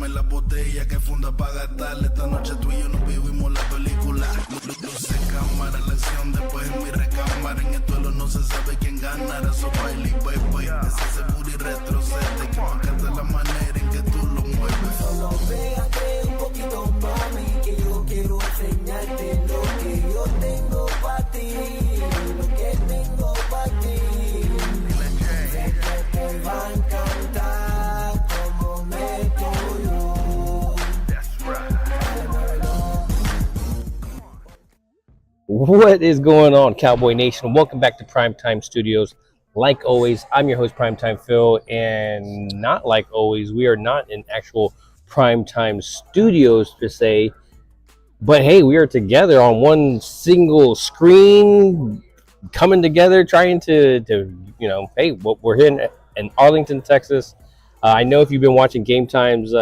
Dame la botella que funda pa' gastar. Esta noche tú y yo nos vivimos la película. Luce cámara, la acción después en mi recámara. En el duelo no se sabe quién ganará. So baile y bebe. Ese seguro y retrocede. Que me encanta la manera en que tú lo mueves. Solo pégate un poquito, mami, que yo quiero enseñarte lo que yo tengo para ti. Lo que tengo para ti. Sé que te va a encantar como meto yo. What is going on, Cowboy Nation? Welcome back to Primetime Studios. Like always, I'm your host, Primetime Phil, and not like always, we are not in actual Primetime Studios per se, but hey, we are together on one single screen, coming together, trying to hey, we're here in Arlington, Texas. I know if you've been watching Gametime's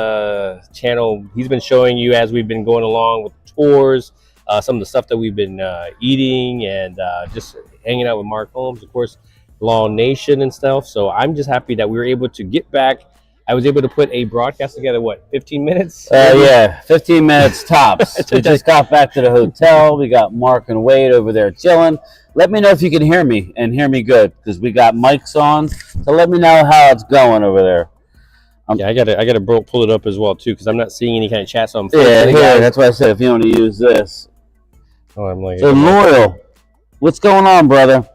channel, he's been showing you as we've been going along with the tours, some of the stuff that we've been eating, and just hanging out with Mark Holmes, of course, Law Nation and stuff. So I'm just happy that we were able to get back. I was able to put a broadcast together, 15 minutes? Yeah, 15 minutes tops. We just got back to the hotel. We got Mark and Wade over there chilling. Let me know if you can hear me and hear me good, because we got mics on. So let me know how it's going over there. Yeah, I gotta pull it up as well too, because I'm not seeing any kind of chat. So I'm that's why I said if you want to use this. Oh, I'm like, so Loyal, what's going on, brother?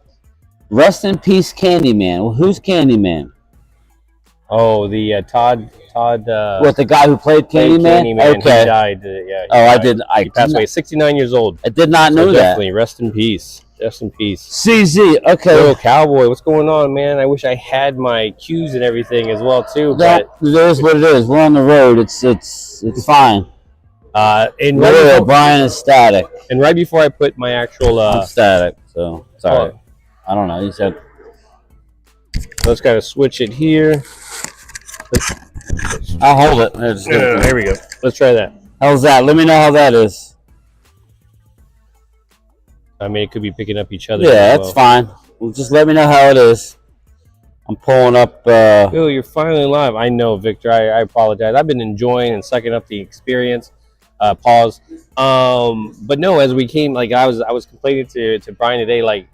Rest in peace, Candyman. Well, who's Candyman? Oh, the Todd. What, the guy who played Candyman? Okay. He died. Yeah. He passed away. 69 years old. I did not know that. Definitely, rest in peace. Rest in peace. CZ. Okay. Yo, Cowboy, what's going on, man? I wish I had my cues and everything as well too. That is what it is. We're on the road. It's fine. And Bryan is static. And right before I put my actual I'm static. So sorry. I don't know. You said. Let's kind of switch it here. I'll hold it. Here we go. Let's try that. How's that? Let me know how that is. I mean, it could be picking up each other. Yeah, that's fine. Well, just let me know how it is. I'm pulling up. Phil, you're finally live. I know, Victor. I apologize. I've been enjoying and sucking up the experience. Pause. But no, as we came, like I was complaining to Bryan today, like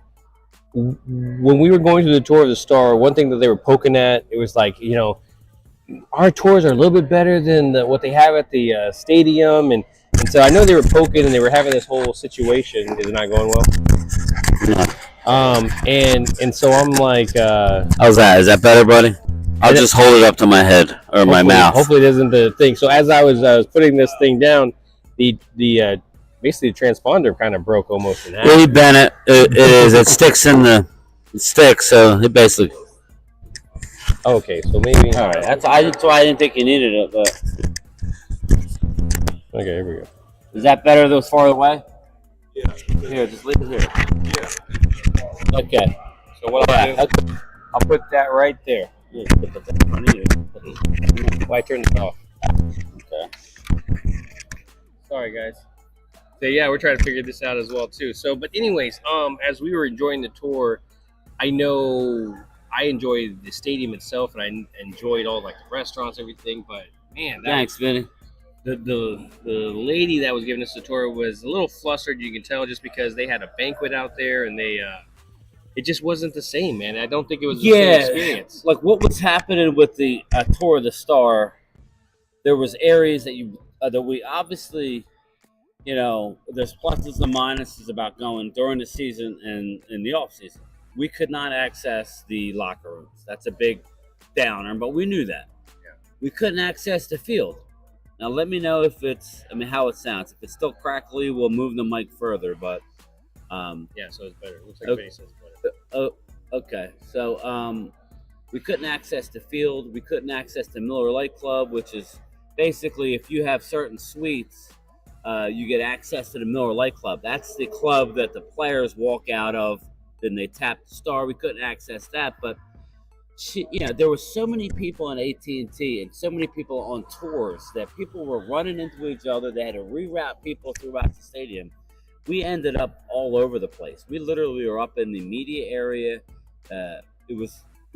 when we were going through the tour of the Star, one thing that they were poking at, it was like, our tours are a little bit better than what they have at the stadium, and so I know they were poking and they were having this whole situation. Is it not going well? And so I'm like, how's that? Is that better, buddy? I'll just hold it up to my head or my mouth. Hopefully it isn't the thing. So as I was putting this thing down, the basically the transponder kind of broke almost in half. Yeah, he bent it. It is. It sticks in the. It sticks. So it basically. Okay, so maybe. All right. That's why I didn't think you needed it, but. Okay, here we go. Is that better? Those farther away? Yeah. Here, just leave it here. Yeah. Okay. So what I'll do, I'll put that right there. Yeah, put that in front of you. Why turn this off? Okay. Sorry, guys. So yeah, we're trying to figure this out as well too. So, but anyways, as we were enjoying the tour, I know I enjoyed the stadium itself, and I enjoyed all like the restaurants, everything. But man, Thanks, Vinny. The lady that was giving us the tour was a little flustered. You can tell just because they had a banquet out there, and they it just wasn't the same, man. I don't think it was the same experience. Like what was happening with the tour of the Star, there was areas that we obviously, there's pluses and minuses about going during the season and in the off season. We could not access the locker rooms. That's a big downer, but we knew that. Yeah. We couldn't access the field. Now let me know if how it sounds. If it's still crackly, we'll move the mic further, but yeah, so it's better. It looks like Vinny says it's better. Okay. So we couldn't access the field. We couldn't access the Miller Lite Club, which is basically if you have certain suites, you get access to the Miller Lite Club. That's the club that the players walk out of. Then they tap the Star. We couldn't access that, but there were so many people on AT&T and so many people on tours that people were running into each other. They had to reroute people throughout the stadium. We ended up all over the place. We literally were up in the media area. We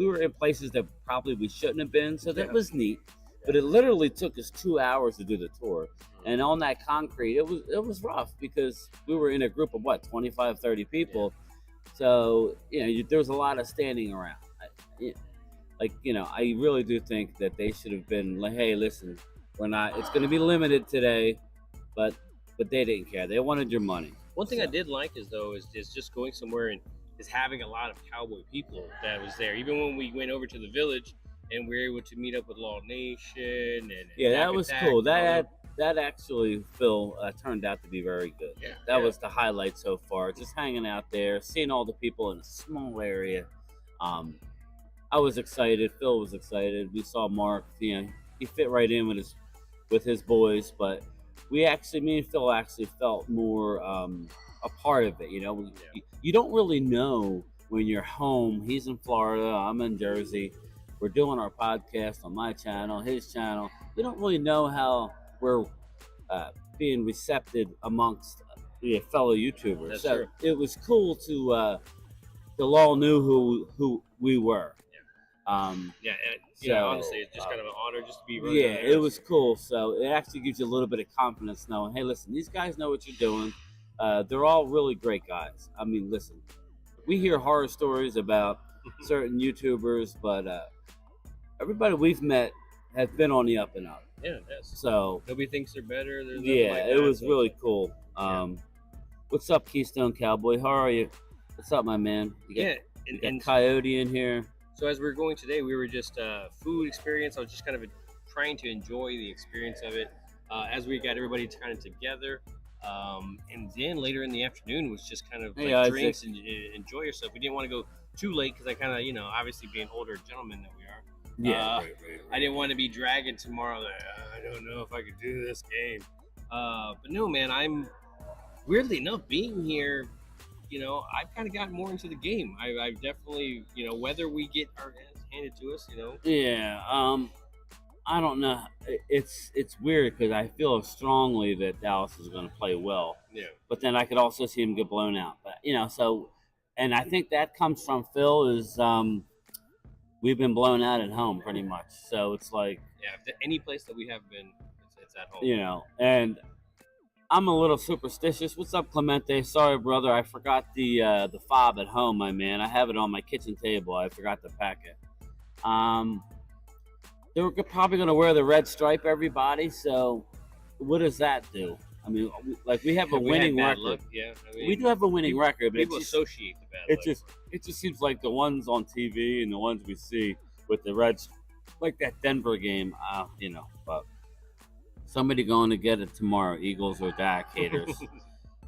were in places that probably we shouldn't have been, so that was neat. But it literally took us 2 hours to do the tour. And on that concrete, it was rough because we were in a group of 25, 30 people. So, there was a lot of standing around. I really do think that they should have been like, hey, listen, it's going to be limited today, but they didn't care. They wanted your money. One thing I did like is just going somewhere and is having a lot of Cowboy people that was there. Even when we went over to the village and we were able to meet up with Law Nation and that was cool. That actually, Phil, turned out to be very good. That was the highlight so far. Just hanging out there, seeing all the people in a small area. I was excited. Phil was excited. We saw Mark. He fit right in with his boys. But me and Phil actually felt more a part of it. You don't really know when you're home. He's in Florida. I'm in Jersey. We're doing our podcast on my channel, his channel. We don't really know how we're being receptive amongst fellow YouTubers. That's so true. It was cool to all knew who we were. Honestly, it's just kind of an honor just to be. It was cool. So it actually gives you a little bit of confidence knowing, hey, listen, these guys know what you're doing. They're all really great guys. I mean, listen, we hear horror stories about certain YouTubers, but everybody we've met has been on the up and up. Yeah, yes. So nobody thinks they're better. It was really cool. What's up, Keystone Cowboy? How are you? What's up, my man? You got Coyote in here. So as we were going today, we were just food experience. I was just kind of trying to enjoy the experience of it as we got everybody kind of together. And then later in the afternoon was just kind of drinks and enjoy yourself. We didn't want to go too late because I kind of, obviously being older gentlemen that we are. Right. I didn't want to be dragging tomorrow. I don't know if I could do this game. But no, man, I'm weirdly enough being here. I've kind of gotten more into the game. I've definitely, whether we get our hands handed to us, Yeah. I don't know. It's weird because I feel strongly that Dallas is going to play well. Yeah. But then I could also see him get blown out. But and I think that comes from Phil is we've been blown out at home pretty much. So it's like any place that we have been, it's at home. And I'm a little superstitious. What's up, Clemente? Sorry, brother. I forgot the fob at home, my man. I have it on my kitchen table. I forgot to pack it. They were probably going to wear the red stripe, everybody. So what does that do? I mean, we have a winning record. Luck. Yeah, we do have a winning record, but people associate the bad luck. It just seems like the ones on TV and the ones we see with the Reds, like that Denver game, but somebody going to get it tomorrow, Eagles or Dak haters.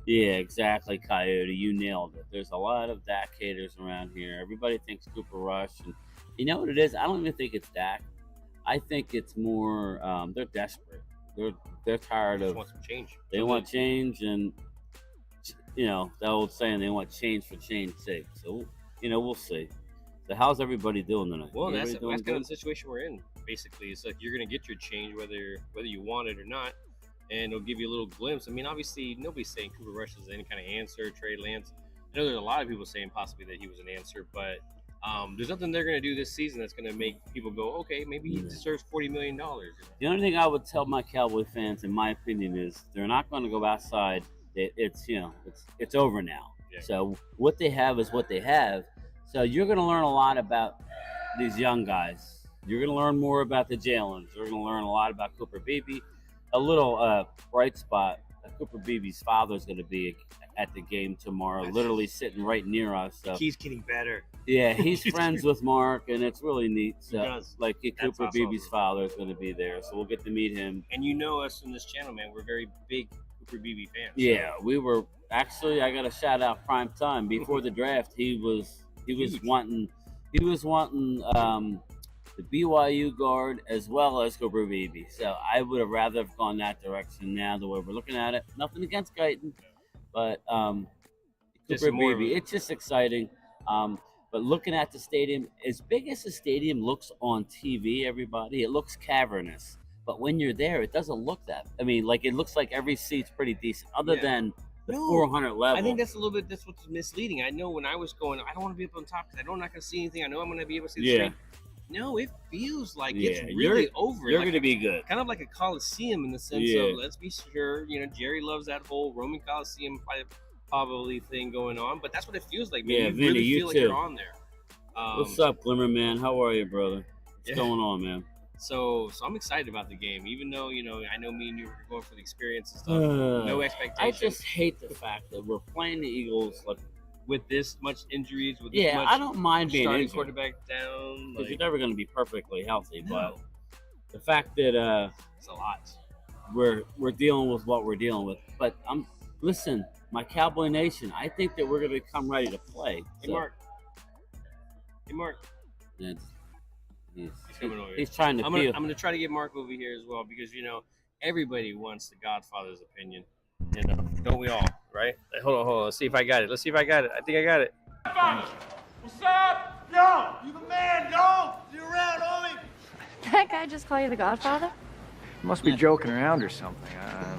Yeah, exactly, Coyote. You nailed it. There's a lot of Dak haters around here. Everybody thinks Cooper Rush. And you know what it is? I don't even think it's Dak. I think it's more they're desperate. They're tired of. Want some change. They want change, and the old saying, they want change for change's sake. So we'll see. So how's everybody doing tonight? Well, that's kind of the situation we're in. Basically, it's like you're gonna get your change whether you want it or not, and it'll give you a little glimpse. I mean, obviously, nobody's saying Cooper Rush is any kind of answer. Trey Lance. I know there's a lot of people saying possibly that he was an answer, but there's nothing they're gonna do this season that's gonna make people go, okay, maybe he deserves $40 million. The only thing I would tell my Cowboy fans, in my opinion, is they're not going to go outside. It's over now. Yeah. So what they have is what they have. So you're going to learn a lot about these young guys. You're going to learn more about the Jalen's. You're going to learn a lot about Cooper Beebe. A little bright spot, Cooper Beebe's father is going to be at the game tomorrow, literally sitting right near us. So. He's getting better. Yeah, he's friends with Mark, and it's really neat. So, Cooper Beebe's father is going to be there, so we'll get to meet him. And you know us from this channel, man. We're very big Cooper Beebe fans. Yeah, we were actually. I got to shout out Primetime. Before the draft, he was wanting the BYU guard as well as Cooper Beebe. So I would have rather have gone that direction. Now the way we're looking at it, nothing against Guyton, but Cooper Beebe. It's just exciting. But looking at the stadium, as big as the stadium looks on TV, everybody, it looks cavernous. But when you're there, it doesn't look that. I mean, it looks like every seat's pretty decent, other than the 400 level. I think that's what's misleading. I know when I was going, I don't want to be up on top because I know I'm not going to see anything. I know I'm going to be able to see the street. No, it feels like Yeah, it's really over. You're like, going to be good. kind of like a Coliseum in the sense of, let's be sure, Jerry loves that whole Roman Coliseum probably thing going on, but that's what it feels like, man. Yeah, you Vinny, really you feel like too. you're on there. What's up, Glimmer Man? How are you, brother? What's going on, man? So I'm excited about the game, even though, I know me and you were going for the experience and stuff. No expectations. I just hate the fact that we're playing the Eagles like with this much injuries, with this much I don't mind being starting injured quarterback down. because you're never going to be perfectly healthy. But the fact that it's a lot. we're dealing with what we're dealing with. But listen, my Cowboy Nation, I think that we're going to come ready to play. Hey, Mark. He's trying to. I'm going to try to get Mark over here as well because everybody wants the Godfather's opinion. Don't we all? Right? Hold on. Let's see if I got it. I think I got it. What's up? Yo, you the man, yo. You around, homie? That guy just call you the Godfather? Must be joking around or something. I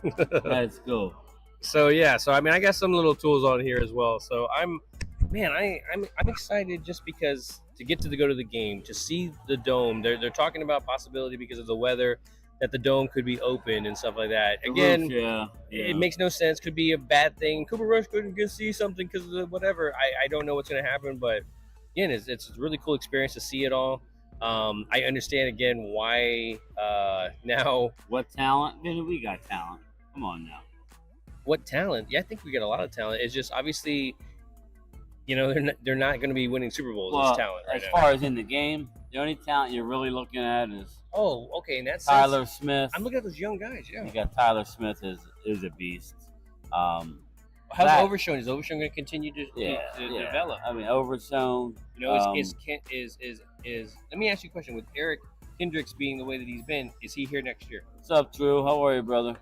don't know. Let's go. So I got some little tools on here as well. So I'm excited just because to go to the game, to see the dome. They're talking about possibility because of the weather that the dome could be open and stuff like that. Again, it makes no sense. Could be a bad thing. Cooper Rush couldn't get see something because of the whatever. I don't know what's going to happen, but again, it's a really cool experience to see it all. I understand again why now. What talent? Man, we got talent. Come on now. What talent? Yeah, I think we got a lot of talent. It's just obviously, they're not going to be winning Super Bowls as talent right as now. far as in the game, the only talent you're really looking at is in that sense, Tyler Smith. I'm looking at those young guys. Yeah, you got Tyler Smith is a beast. How's Overshown? Is Overshown going to continue to develop? I mean, Overshown. Is let me ask you a question. With Eric Hendricks being the way that he's been, is he here next year? What's up, Drew? How are you, brother?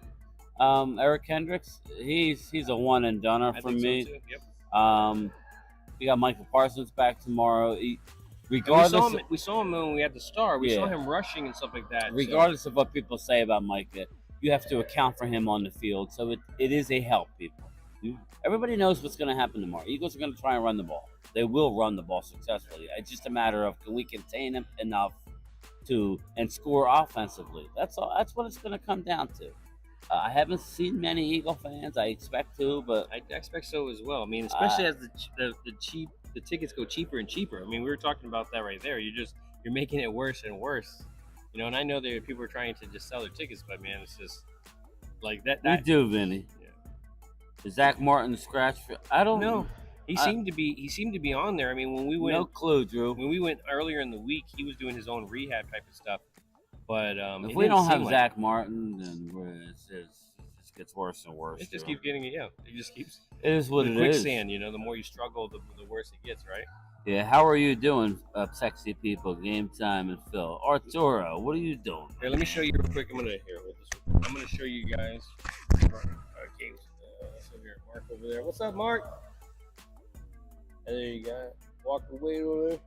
Eric Hendricks, he's a one and doneer for me. So too. Yep. We got Michael Parsons back tomorrow. We saw him when we had the star. We saw him rushing and stuff like that. Regardless of what people say about Micah, you have to account for him on the field. So it is a help, people. Everybody knows what's going to happen tomorrow. Eagles are going to try and run the ball. They will run the ball successfully. It's just a matter of can we contain them enough and score offensively. That's all. That's what it's going to come down to. I haven't seen many Eagle fans. I expect to, but I expect so as well. I mean, especially as the tickets go cheaper and cheaper. I mean, we were talking about that right there. You're making it worse and worse. And I know that people are trying to just sell their tickets, but man, it's just like that. We do, Vinny. Yeah. Is Zach Martin scratch? I don't know. He seemed to be on there. I mean, when we went, no clue, Drew. When we went earlier in the week, he was doing his own rehab type of stuff. But if we don't have Zach Martin, then it just gets worse and worse. It just keeps getting it. Yeah, it just keeps. It is what it is. Quicksand, the more you struggle, the worse it gets, right? Yeah. How are you doing, sexy people? Game Time and Phil. Arturo, what are you doing? Here, let me show you real quick. I'm gonna show you guys. Games. So here, Mark over there. What's up, Mark? There you go. Walk away over there.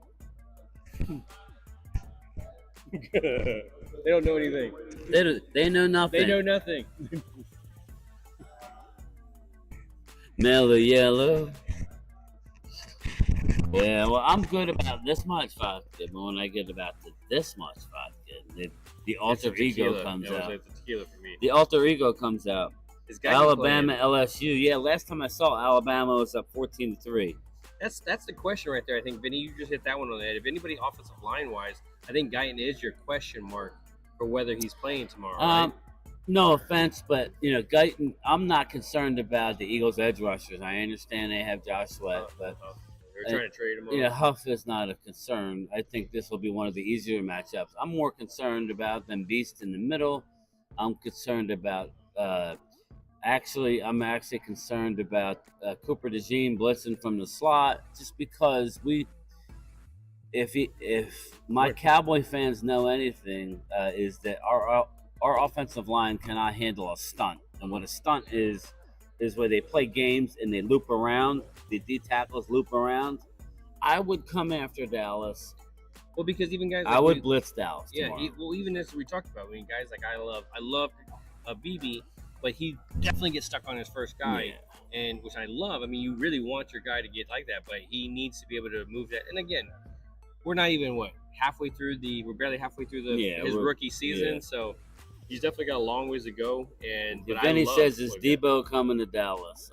They don't know anything. They know nothing. They know nothing. Mellow yellow. Yeah, well, I'm good about this much vodka, but when I get about this much vodka, the alter ego comes out. It's tequila for me. The alter ego comes out. Alabama, LSU. Yeah, last time I saw Alabama was up 14-3. That's the question right there. I think, Vinny, you just hit that one on the head. If anybody offensive line wise, I think Guyton is your question mark for whether he's playing tomorrow. Right? No offense, but Guyton, I'm not concerned about the Eagles' edge rushers. I understand they have Josh Sweat, but they're trying to trade him. Huff is not a concern. I think this will be one of the easier matchups. I'm more concerned about them beasts in the middle. I'm concerned about. I'm actually concerned about Cooper DeJean blitzing from the slot, just because if my Cowboy fans know anything, is that our offensive line cannot handle a stunt, and what a stunt is where they play games and they loop around. The D tackles loop around. I would come after Dallas. Well, because even guys, I would blitz Dallas. Yeah, even as we talked about, guys like I love BB. But he definitely gets stuck on his first guy, and which I love. I mean, you really want your guy to get like that, but he needs to be able to move that. And again, we're not even we're barely halfway through his rookie season, so he's definitely got a long ways to go. And If Benny says, "Is Debo coming to Dallas?"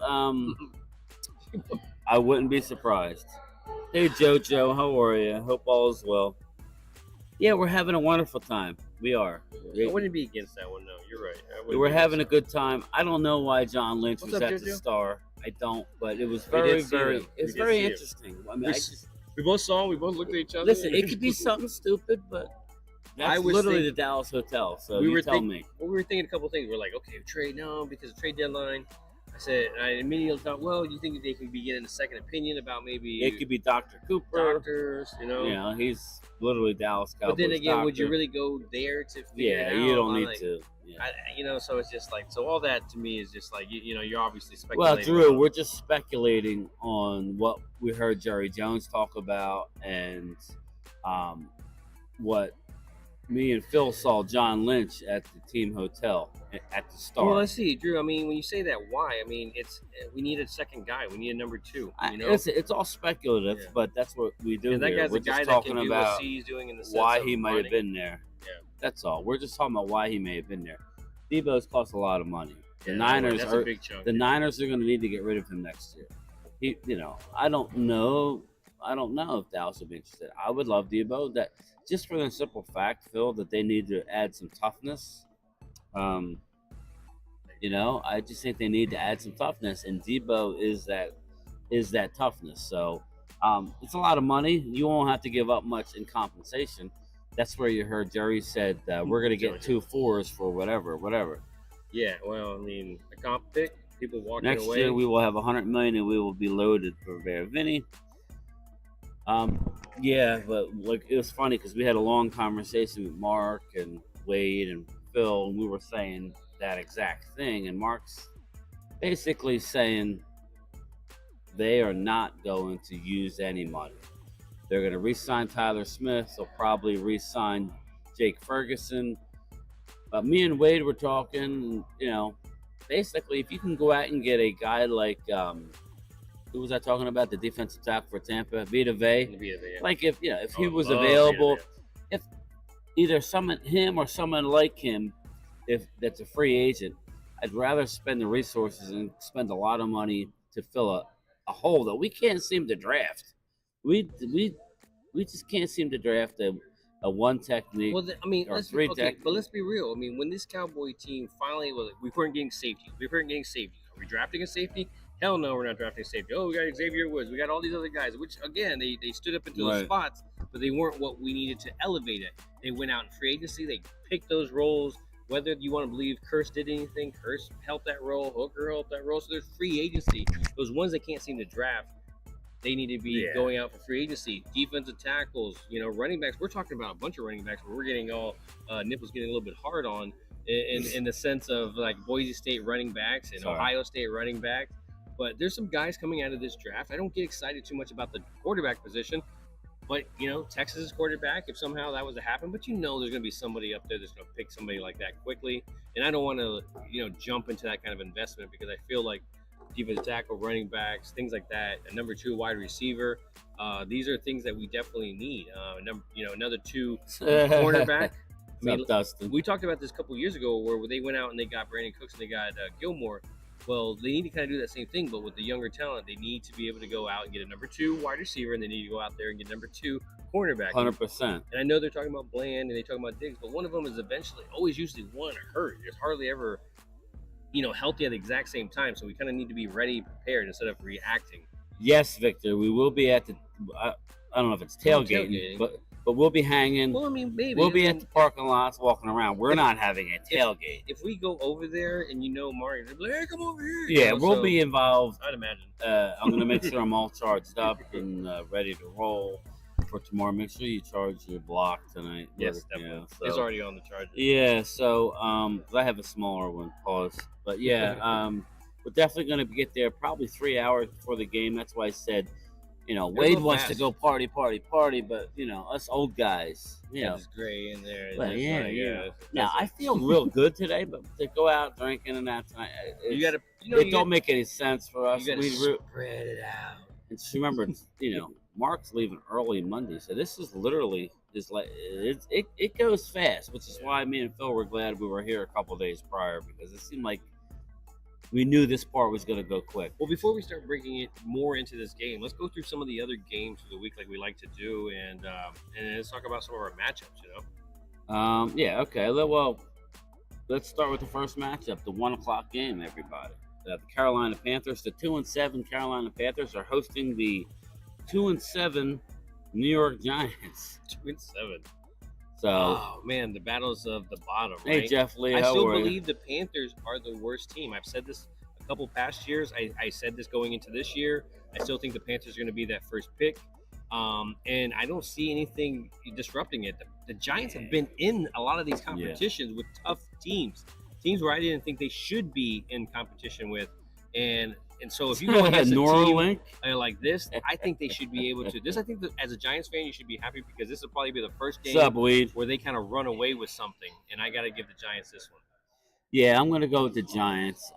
I wouldn't be surprised. Hey JoJo, how are you? Hope all is well. Yeah, we're having a wonderful time. We are. I wouldn't be against that one. No, you're right. We're having a good time. I don't know why John Lynch was at the Star. I don't, but it was very interesting. I mean, we both saw him. We both looked at each other. Listen, it could be something stupid, but that's literally the Dallas hotel. So we were thinking a couple of things. We're like, okay, trade now because of trade deadline. I immediately thought, well, you think they could be getting a second opinion about maybe it could be Dr. Cooper, doctors, you know? Yeah, he's literally Dallas Cowboys. But then again, doctor. Would you really go there to figure it out? Yeah, you don't need to. Yeah. So it's just like, so all that to me is just like, you're obviously Well, speculating. Drew, we're just speculating on what we heard Jerry Jones talk about and what me and Phil saw John Lynch at the team hotel at the Star. Well, let's see, Drew. I mean, when you say that, why? I mean, we need a second guy. We need a number 2. It's all speculative, but that's what we do. And that guy's we're a guy just that talking can do about what he's doing in the sense why of he might running. have been there. Yeah, that's all. We're just talking about why he may have been there. Debo's cost a lot of money. The Niners that's a big chunk. The Niners are going to need to get rid of him next year. I don't know if Dallas would be interested. I would love Debo. That just for the simple fact, Phil, that they need to add some toughness. I just think they need to add some toughness, and Debo is that toughness. So it's a lot of money. You won't have to give up much in compensation. That's where you heard Jerry said we're going to get 2 4s for whatever. Yeah, well, I mean, a comp pick, people walking next away. Next year we will have $100 million, and we will be loaded for Vinny. Yeah, but like it was funny because we had a long conversation with Mark and Wade and Phil, and we were saying that exact thing, and Mark's basically saying they are not going to use any money. They're going to re-sign Tyler Smith. They'll probably re-sign Jake Ferguson. But me and Wade were talking, basically if you can go out and get a guy like who was I talking about? The defensive tackle for Tampa, Vita Vea. Yeah. Like if he was available, if either him or someone like him, if that's a free agent, I'd rather spend the resources and spend a lot of money to fill a hole that we can't seem to draft. We just can't seem to draft a one technique. Well, but let's be real. I mean, when this Cowboy team finally we weren't getting safety. Are we drafting a safety? Hell no, we're not drafting a safety. Oh, we got Xavier Woods. We got all these other guys, which, again, they stood up into those spots, but they weren't what we needed to elevate it. They went out in free agency. They picked those roles. Whether you want to believe Curse did anything, Curse helped that role, Hooker helped that role. So there's free agency. Those ones that can't seem to draft, they need to be going out for free agency. Defensive tackles, running backs. We're talking about a bunch of running backs where we're getting all nipples getting a little bit hard on in the sense of like Boise State running backs and Ohio State running backs. But there's some guys coming out of this draft. I don't get excited too much about the quarterback position. But, Texas' quarterback, if somehow that was to happen, but there's going to be somebody up there that's going to pick somebody like that quickly. And I don't want to, jump into that kind of investment because I feel like defensive tackle, running backs, things like that, a number 2 wide receiver, these are things that we definitely need. Another 2 cornerback. Dustin? We talked about this a couple years ago where they went out and they got Brandon Cooks and they got Gilmore. Well, they need to kind of do that same thing, but with the younger talent, they need to be able to go out and get a number 2 wide receiver, and they need to go out there and get number 2 cornerback. 100%. And I know they're talking about Bland and they're talking about Diggs, but one of them is usually one hurt. There's hardly ever, healthy at the exact same time. So we kind of need to be ready, prepared instead of reacting. Yes, Victor, we will be at the. I don't know if it's tailgating, but we'll be hanging. Well, I mean, maybe we'll be at the parking lots walking around. We're not having a tailgate. If we go over there and Mark, they'll be like, hey, come over here. Yeah, we'll be involved. I'd imagine. I'm going to make sure I'm all charged up and ready to roll for tomorrow. Make sure you charge your block tonight. Yes, definitely. It's already on the charger. Yeah, so I have a smaller one. Pause. But yeah, we're definitely going to get there probably 3 hours before the game. That's why I said, Wade wants to go party, but us old guys, it's gray in there. But Now I feel real good today, but to go out drinking and that tonight, it don't make any sense for us. You gotta spread it out. And just remember, Mark's leaving early Monday, so this is literally it goes fast, which is why me and Phil were glad we were here a couple days prior, because it seemed like we knew this part was going to go quick. Well, before we start breaking it more into this game, let's go through some of the other games for the week, like we like to do, and let's talk about some of our matchups. Yeah, okay. Well, let's start with the first matchup, the 1 o'clock game. Everybody, the Carolina Panthers, the 2-7 Carolina Panthers are hosting the 2-7 New York Giants. 2-7. So, oh man, the battles of the bottom. Hey, right? Jeff Lee, I how still are you? believe the Panthers are the worst team. I've said this a couple past years. I said this going into this year. I still think the Panthers are going to be that first pick. And I don't see anything disrupting it. The Giants have been in a lot of these competitions with tough teams where I didn't think they should be in competition with. And so if you go against a team like this, I think they should be able to. I think that as a Giants fan, you should be happy because this will probably be the first game where they kind of run away with something. And I got to give the Giants this one. Yeah, I'm going to go with the Giants.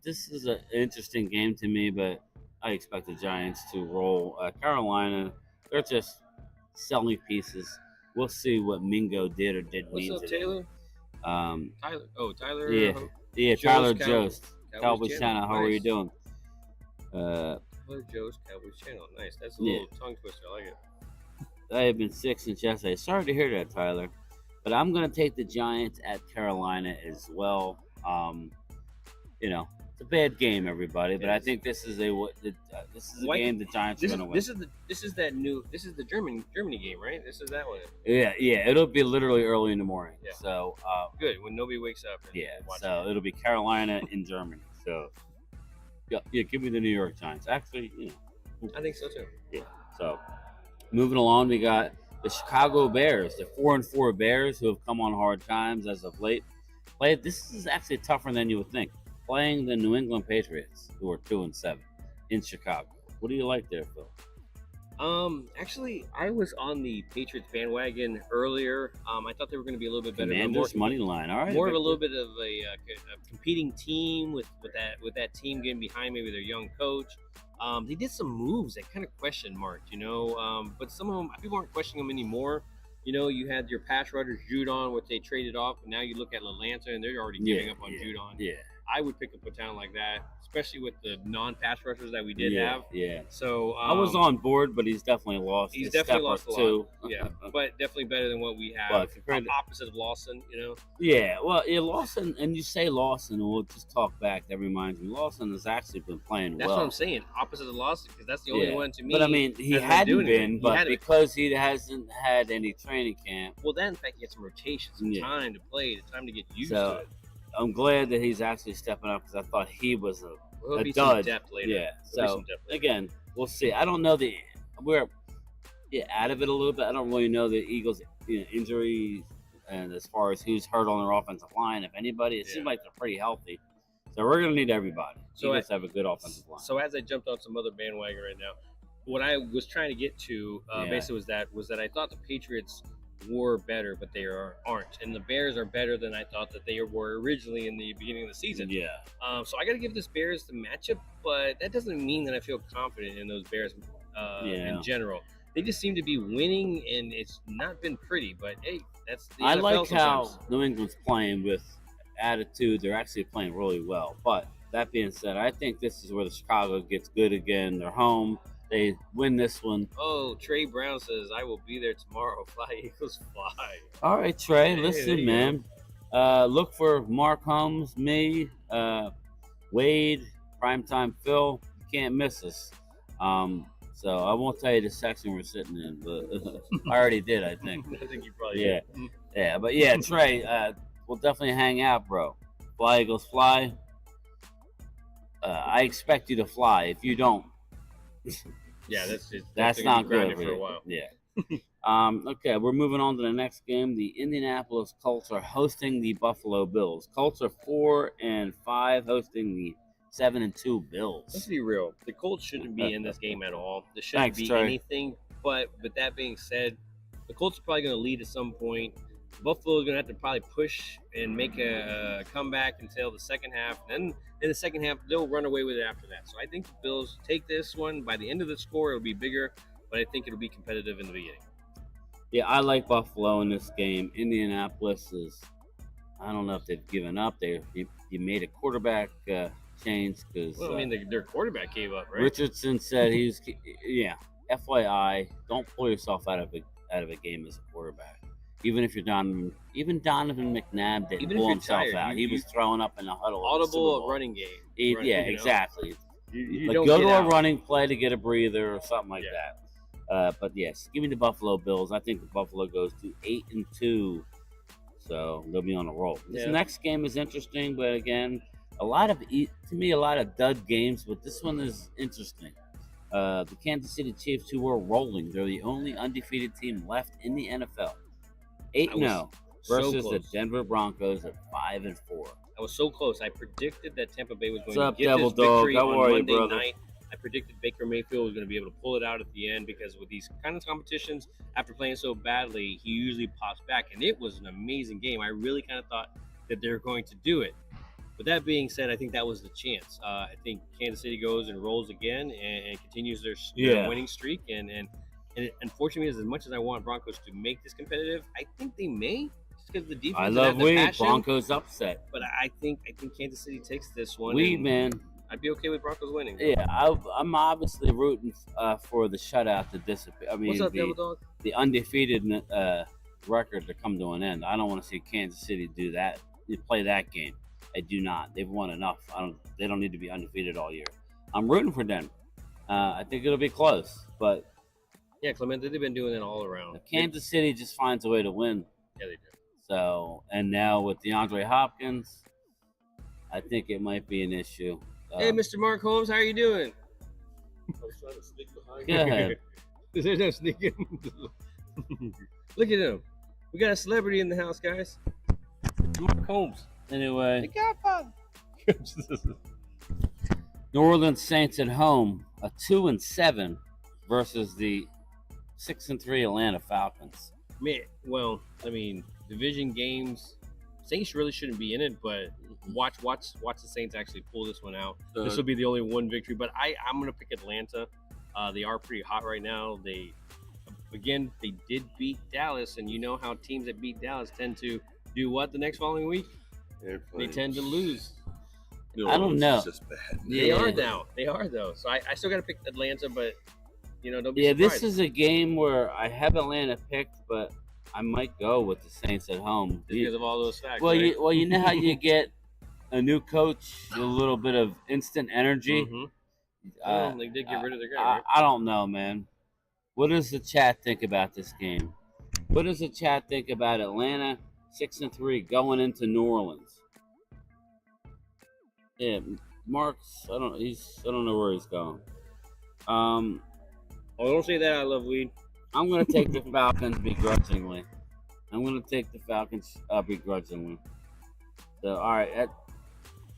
This is an interesting game to me, but I expect the Giants to roll. Carolina, they're just selling pieces. We'll see what Mingo did or didn't mean What's up, today. Taylor? Tyler. Oh, Tyler. Yeah, Tyler Jost. Cowboys Channel. How are you Nice. doing? Tyler Joe's Cowboys Channel. Nice. That's a little tongue twister. I like it. I have been sick since yesterday. Sorry to hear that, Tyler. But I'm going to take the Giants at Carolina as well. It's a bad game, everybody. But I think this is a game the Giants are going to win. This is the Germany game, right? This is that one. Yeah. It'll be literally early in the morning. Yeah. So good when nobody wakes up. So it'll be Carolina in Germany. So give me the New York Giants. Actually, I think so too. Yeah. So moving along, we got the Chicago Bears, the 4-4 Bears who have come on hard times as of late. This is actually tougher than you would think. Playing the New England Patriots, who are 2-7 in Chicago. What do you like there, Phil? Actually, I was on the Patriots bandwagon earlier. I thought they were going to be a little bit better. Commanders money line, all right. More of a little bit of a competing team with that team getting behind maybe their young coach. They did some moves that kind of question marked, but some of them people aren't questioning them anymore. You had your pass rushers Judon, which they traded off, and now you look at Atlanta and they're already giving up on Judon. Yeah. I would pick up a talent like that, especially with the non-pass rushers that we did have. Yeah. So I was on board, but he's definitely lost. He's definitely lost a lot. Too. Yeah, but definitely better than what we have. Opposite of Lawson, Yeah, well, Lawson, and you say Lawson, and we'll just talk back. That reminds me, Lawson has actually been playing well. That's what I'm saying. Opposite of Lawson, because that's the only one to me. But I mean, he hadn't been, but because he hasn't had any training camp. Well, then in fact, he had some rotations, some time to play, time to get used to it. I'm glad that he's actually stepping up because I thought he was a be dud. Some depth later. Yeah. So again, we'll see. I don't know we're out of it a little bit. I don't really know the Eagles' injuries and as far as who's hurt on their offensive line, if anybody. It seems like they're pretty healthy. So we're gonna need everybody. So Eagles have a good offensive line. So as I jumped on some other bandwagon right now, what I was trying to get to basically was that I thought the Patriots were better, but they aren't, and the Bears are better than I thought that they were originally in the beginning of the season. Yeah. So I got to give this Bears the matchup, but that doesn't mean that I feel confident in those Bears in general. They just seem to be winning, and it's not been pretty. But hey, that's the NFL. I like sometimes. how New England's playing with attitude. They're actually playing really well. But that being said, I think this is where the Chicago gets good again. They're home. They win this one. Oh, Trey Brown says, I will be there tomorrow. Fly, Eagles, fly. All right, Trey. Listen, man. Look for Mark Holmes, me, Wade, Primetime Phil. You can't miss us. So I won't tell you the section we're sitting in, but I already did, I think. I think you probably did. Yeah. But yeah, Trey, we'll definitely hang out, bro. Fly, Eagles, fly. I expect you to fly. If you don't, that's not good for a while. Yeah. Okay, we're moving on to the next game. The Indianapolis Colts are hosting the Buffalo Bills. Colts are 4-5, hosting the 7-2 Bills. Let's be real. The Colts shouldn't be in this game at all. There shouldn't be anything. But that being said, the Colts are probably going to lead at some point. Buffalo is going to have to probably push and make a comeback until the second half. Then in the second half, they'll run away with it after that. So I think the Bills take this one. By the end of the score, it'll be bigger. but I think it'll be competitive in the beginning. Yeah, I like Buffalo in this game. Indianapolis is, I don't know if they've given up. You made a quarterback change because Well, I mean, their quarterback gave up, right? Richardson said FYI, don't pull yourself out of a game as a quarterback. Even if you're Donovan McNabb didn't pull himself out. He was throwing up in the huddle. Audible running game. Exactly. You Like don't go get to out. a running play to get a breather or something like that. But yes, give me the Buffalo Bills. I think the Buffalo goes to 8-2, so they'll be on a roll. This next game is interesting, but again, a lot of dud games. But this one is interesting. The Kansas City Chiefs, who were rolling, they're the only undefeated team left in the NFL. 8-0 versus the Denver Broncos at 5-4. I was so close. I predicted that Tampa Bay was going What's up, to get Devil this Dog? victory How on are you, Monday brother? night. I predicted Baker Mayfield was going to be able to pull it out at the end because with these kind of competitions, after playing so badly, he usually pops back. And it was an amazing game. I really kind of thought that they were going to do it. With that being said, I think that was the chance. I think Kansas City goes and rolls again and continues their winning streak. And unfortunately, as much as I want Broncos to make this competitive, I think they may. Because the defense, I love passion, Broncos upset. but I think Kansas City takes this one. Man. I'd be okay with Broncos winning. Yeah, I'm obviously rooting for the shutout to disappear. I mean, What's up, Devil Dog? The undefeated record to come to an end. I don't want to see Kansas City do that. They play that game. I do not. They've won enough. They don't need to be undefeated all year. I'm rooting for them. I think it'll be close, but Yeah, Clemente, they've been doing it all around. Kansas City just finds a way to win. Yeah, they do. So, and now with DeAndre Hopkins, I think it might be an issue. Hey, Mr. Mark Holmes, how are you doing? I was trying to sneak behind Go you. ahead. There's no sneaking. Look at him. We got a celebrity in the house, guys. Mark Holmes. Anyway, Godfather. New Orleans Saints at home, a 2-7 versus the 6-3 Atlanta Falcons. Man, well, I mean, division games, Saints really shouldn't be in it, but watch the Saints actually pull this one out. This will be the only one victory, but I'm going to pick Atlanta. They are pretty hot right now. They did beat Dallas, and you know how teams that beat Dallas tend to do what the next following week? They tend to lose. I don't know. It's just bad. They are now. They are, though. So I still got to pick Atlanta, but, don't be surprised. This is a game where I have Atlanta picked, but I might go with the Saints at home. Just because of all those facts, Well, right? you know how you get a new coach with a little bit of instant energy? Well, they did get rid of their guy, right? I don't know, man. What does the chat think about this game? What does the chat think about Atlanta 6-3 going into New Orleans? Yeah, Mark's. I don't know where he's going. Oh, don't say that. I love weed. I'm gonna take the Falcons begrudgingly. So, all right.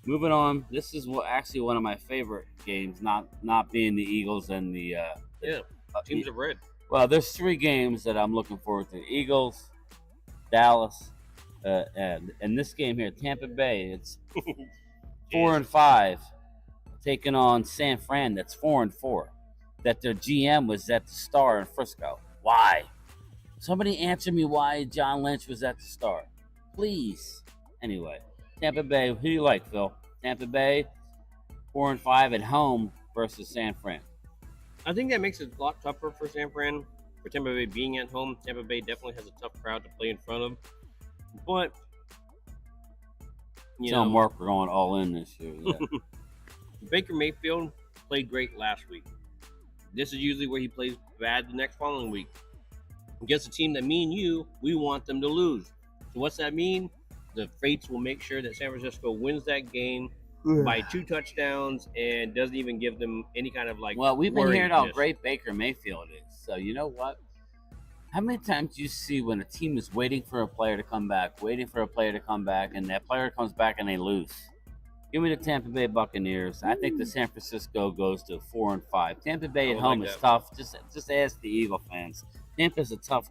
Moving on. This is actually one of my favorite games. Not being the Eagles and the Teams of red. Well, there's 3 games that I'm looking forward to: Eagles, Dallas, and this game here, Tampa Bay. It's 4-5, taking on San Fran. That's 4-4. That their GM was at the Star in Frisco. Why? Somebody answer me why John Lynch was at the Star, please. Anyway, Tampa Bay. Who do you like, Phil? Tampa Bay, 4-5 at home versus San Fran. I think that makes it a lot tougher for San Fran. For Tampa Bay being at home, Tampa Bay definitely has a tough crowd to play in front of. But Tell Mark we're going all in this year. Yeah. Baker Mayfield played great last week. This is usually where he plays bad the next following week. Against a team that me and you, we want them to lose. So what's that mean? The Fates will make sure that San Francisco wins that game by 2 touchdowns and doesn't even give them any kind of Well, we've been hearing how worriedness. great Baker Mayfield is. So you know what? How many times do you see when a team is waiting for a player to come back, and that player comes back and they lose? Give me the Tampa Bay Buccaneers. I think the San Francisco goes to 4-5. Tampa Bay at home is tough. Just ask the Eagle fans. Tampa's a tough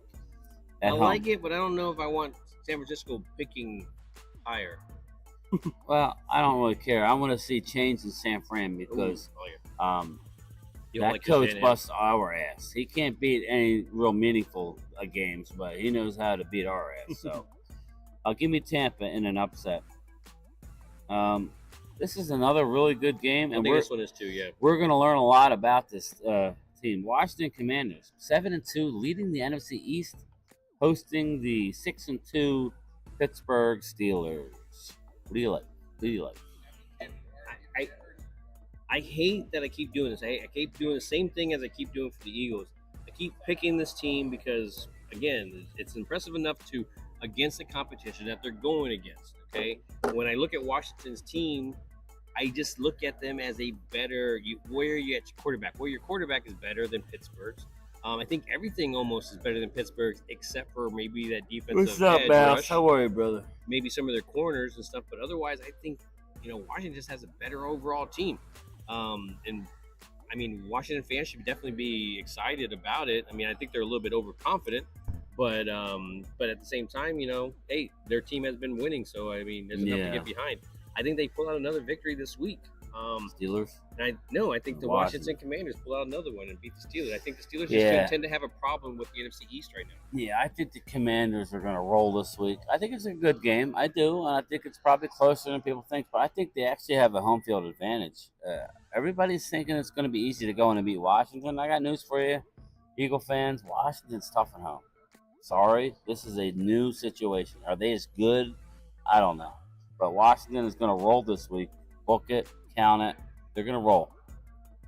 at home. I like it, but I don't know if I want San Francisco picking higher. Well, I don't really care. I want to see change in San Fran because You don't That like coach Shanahan? busts our ass. He can't beat any real meaningful games, but he knows how to beat our ass. So, give me Tampa in an upset. This is another really good game, I and think this one is too. Yeah. we're going to learn a lot about this team. Washington Commanders, 7-2, leading the NFC East, hosting the 6-2 Pittsburgh Steelers. What do you like? Who do you like? I hate that I keep doing this. I keep doing the same thing as I keep doing for the Eagles. I keep picking this team because, again, it's impressive enough to against the competition that they're going against. Okay, when I look at Washington's team, I just look at them as a better. Where you at your quarterback? Well, your quarterback is better than Pittsburgh's. I think everything almost is better than Pittsburgh's, except for maybe that defensive edge rush. How are you, brother? Maybe some of their corners and stuff, but otherwise, I think Washington just has a better overall team. And I mean, Washington fans should definitely be excited about it. I mean, I think they're a little bit overconfident, but at the same time, hey, their team has been winning, so I mean, there's enough to get behind. I think they pull out another victory this week. Steelers? I think the Washington Commanders pull out another one and beat the Steelers. I think the Steelers just going to tend to have a problem with the NFC East right now. Yeah, I think the Commanders are going to roll this week. I think it's a good game. I do, and I think it's probably closer than people think, but I think they actually have a home field advantage. Everybody's thinking it's going to be easy to go in and beat Washington. I got news for you, Eagle fans. Washington's tough at home. Sorry, this is a new situation. Are they as good? I don't know. But Washington is going to roll this week. Book it, count it. They're going to roll.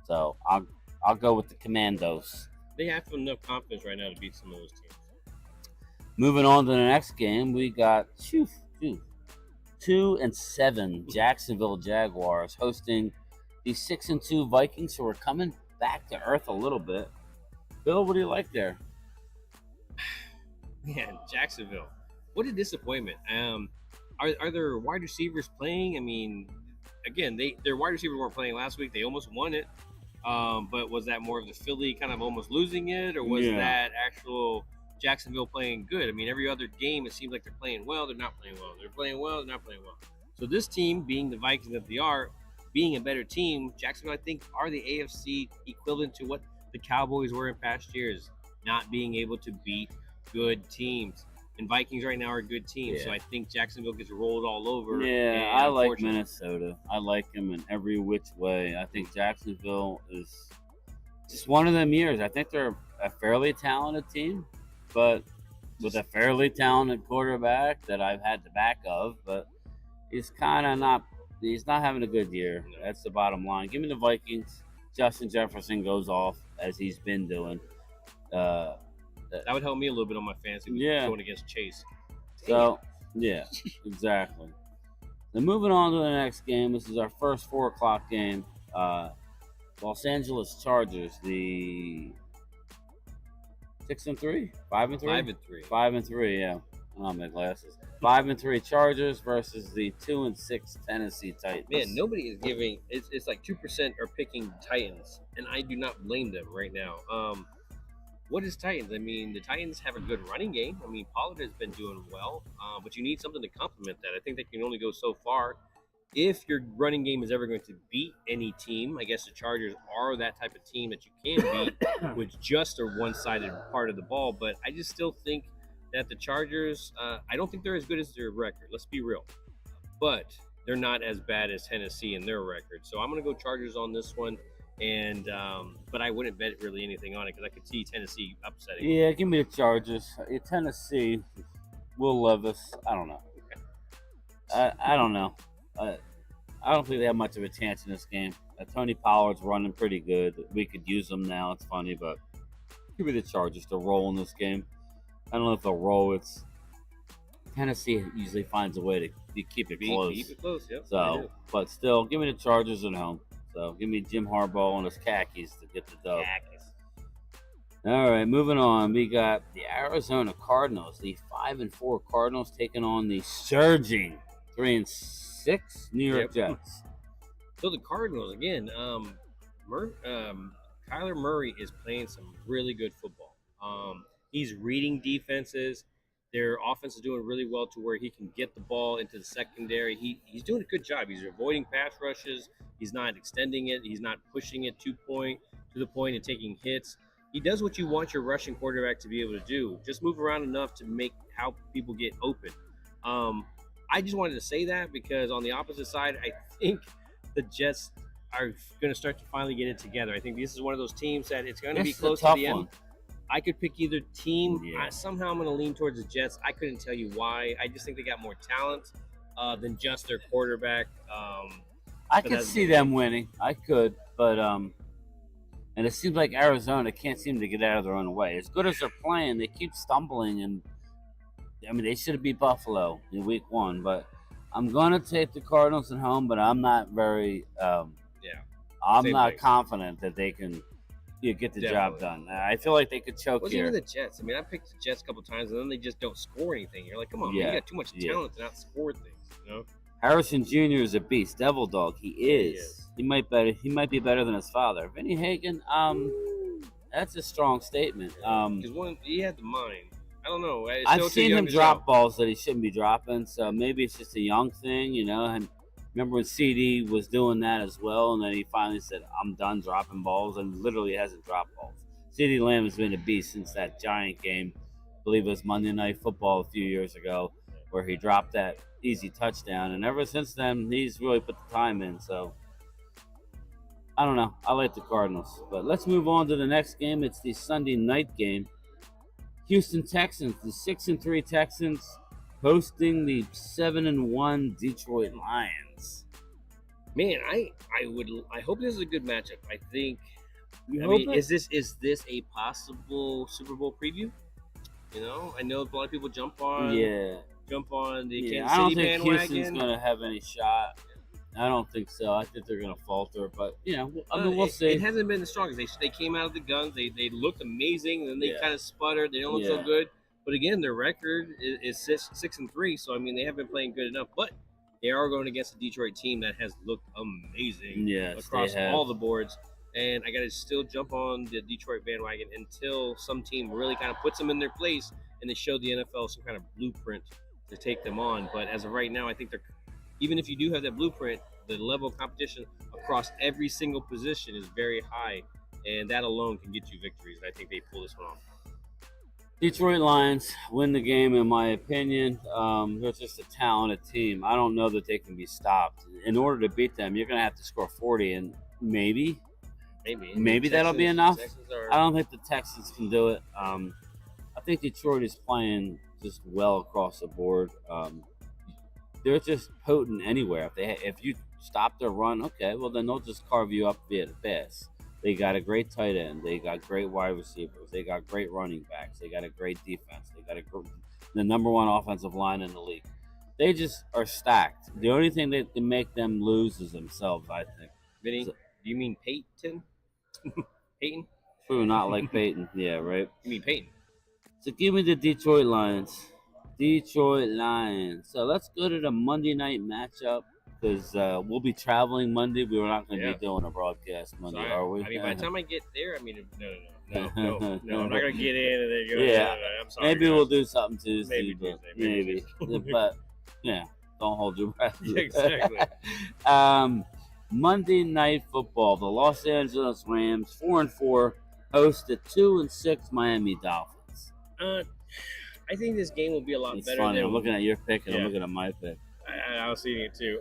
So I'll go with the Commandos. They have enough confidence right now to beat some of those teams. Moving on to the next game, we got 2-7 Jacksonville Jaguars hosting the 6-2 Vikings, who are coming back to earth a little bit. Bill, what do you like there? Man, Jacksonville. What a disappointment. Are their wide receivers playing? I mean, again, their wide receivers weren't playing last week. They almost won it. But was that more of the Philly kind of almost losing it, or was that actual Jacksonville playing good? I mean, every other game, it seems like they're playing well. They're not playing well. They're playing well. They're not playing well. So this team, being the Vikings that they are, being a better team, Jacksonville, I think, are the AFC equivalent to what the Cowboys were in past years, not being able to beat good teams. And Vikings right now are a good team, so I think Jacksonville gets rolled all over. Yeah, I like Minnesota. I like them in every which way. I think Jacksonville is just one of them years. I think they're a fairly talented team, but with a fairly talented quarterback that I've had the back of, but he's not having a good year. That's the bottom line. Give me the Vikings. Justin Jefferson goes off as he's been doing. That would help me a little bit on my fantasy going against Chase. So, yeah, exactly. Then moving on to the next game. This is our first 4 o'clock game. Los Angeles Chargers, the 6-3? 5-3? 5-3, yeah. I don't have my glasses. 5-3 Chargers versus the 2-6 Tennessee Titans. Man, nobody is giving. It's like 2% are picking Titans, and I do not blame them right now. What is Titans? I mean, the Titans have a good running game. I mean, Pollard has been doing well, but you need something to complement that. I think they can only go so far. If your running game is ever going to beat any team, I guess the Chargers are that type of team that you can beat with just a one-sided part of the ball. But I just still think that the Chargers, I don't think they're as good as their record. Let's be real. But they're not as bad as Tennessee in their record. So I'm going to go Chargers on this one. And but I wouldn't bet really anything on it because I could see Tennessee upsetting. Yeah, give me the Chargers. Tennessee, Will Levis. I don't know. I don't know. I don't think they have much of a chance in this game. Tony Pollard's running pretty good. We could use him now. It's funny, but give me the Chargers to roll in this game. I don't know if they'll roll. It's Tennessee usually finds a way to keep it close. Keep it close, yep. So, but still, give me the Chargers at home. So give me Jim Harbaugh and his khakis to get the dub. All right, moving on. We got the Arizona Cardinals, the 5-4 Cardinals taking on the surging 3-6 New York Jets. So the Cardinals again. Kyler Murray is playing some really good football. He's reading defenses. Their offense is doing really well to where he can get the ball into the secondary. He's doing a good job. He's avoiding pass rushes. He's not extending it. He's not pushing it 2 point. to the point and taking hits. He does what you want your rushing quarterback to be able to do. Just move around enough to make how people get open. I just wanted to say that because on the opposite side, I think the Jets are going to start to finally get it together. I think this is one of those teams that it's going to be close to the end. I could pick either team. Yeah. Somehow I'm going to lean towards the Jets. I couldn't tell you why. I just think they got more talent than just their quarterback. I could see them winning. I could, but and it seems like Arizona can't seem to get out of their own way. As good as they're playing, they keep stumbling, and I mean they should have beat Buffalo in Week 1. But I'm going to take the Cardinals at home, but I'm not very. I'm not confident that they can get the job done. I feel like they could choke here. Even the Jets. I mean, I picked the Jets a couple times, and then they just don't score anything. You're like, come on, man, you got too much talent to not score things. You know? Harrison Jr. is a beast, devil dog. He is. He might be better than his father. Vinny Hagen, that's a strong statement. Because he had the mind. I don't know. I've seen him drop balls that he shouldn't be dropping, so maybe it's just a young thing, you know. And remember when CD was doing that as well, and then he finally said, I'm done dropping balls, and literally hasn't dropped balls. CD Lamb has been a beast since that Giant game. I believe it was Monday Night Football a few years ago, where he dropped that easy touchdown. And ever since then, he's really put the time in. So, I don't know. I like the Cardinals. But let's move on to the next game. It's the Sunday night game. Houston Texans, the 6-3 Texans, hosting the 7-1 Detroit Lions. Man, I hope this is a good matchup. I think. Is this a possible Super Bowl preview? You know, I know a lot of people jump on the Kansas City bandwagon. I don't think Houston's going to have any shot. I don't think so. I think they're going to falter, but we'll see. It hasn't been the strongest. They came out of the guns. They looked amazing, and then they kind of sputtered. They don't look so good. But again, their record is 6-3. So I mean, they haven't been playing good enough. But they are going against a Detroit team that has looked amazing across all the boards. And I got to still jump on the Detroit bandwagon until some team really kind of puts them in their place and they show the NFL some kind of blueprint to take them on. But as of right now, I think even if you do have that blueprint, the level of competition across every single position is very high, and that alone can get you victories. And I think they pull this one off. Detroit Lions win the game, in my opinion. They're just a talented team. I don't know that they can be stopped. In order to beat them, you're going to have to score 40, and maybe that'll be enough. I don't think the Texans can do it. I think Detroit is playing just well across the board. They're just potent anywhere. If you stop their run, okay, well then they'll just carve you up via the pass. They got a great tight end. They got great wide receivers. They got great running backs. They got a great defense. They got the number one offensive line in the league. They just are stacked. The only thing that can make them lose is themselves, I think. Vinny, do you mean Peyton? Peyton? True, not like Peyton. Yeah, right. You mean Peyton? So give me the Detroit Lions. Detroit Lions. So let's go to the Monday night matchup because we'll be traveling Monday. We're not going to be doing a broadcast Monday, are we? I mean, by the time I get there, I mean, no. I'm not going to get in and then go. Yeah, I'm sorry. Maybe we'll do something Tuesday. Maybe. But yeah, don't hold your breath. Exactly. Monday Night Football. The Los Angeles Rams, 4-4, host the 2-6 Miami Dolphins. I think this game will be a lot better. Funny. I'm looking at your pick and I'm looking at my pick. I was seeing it too.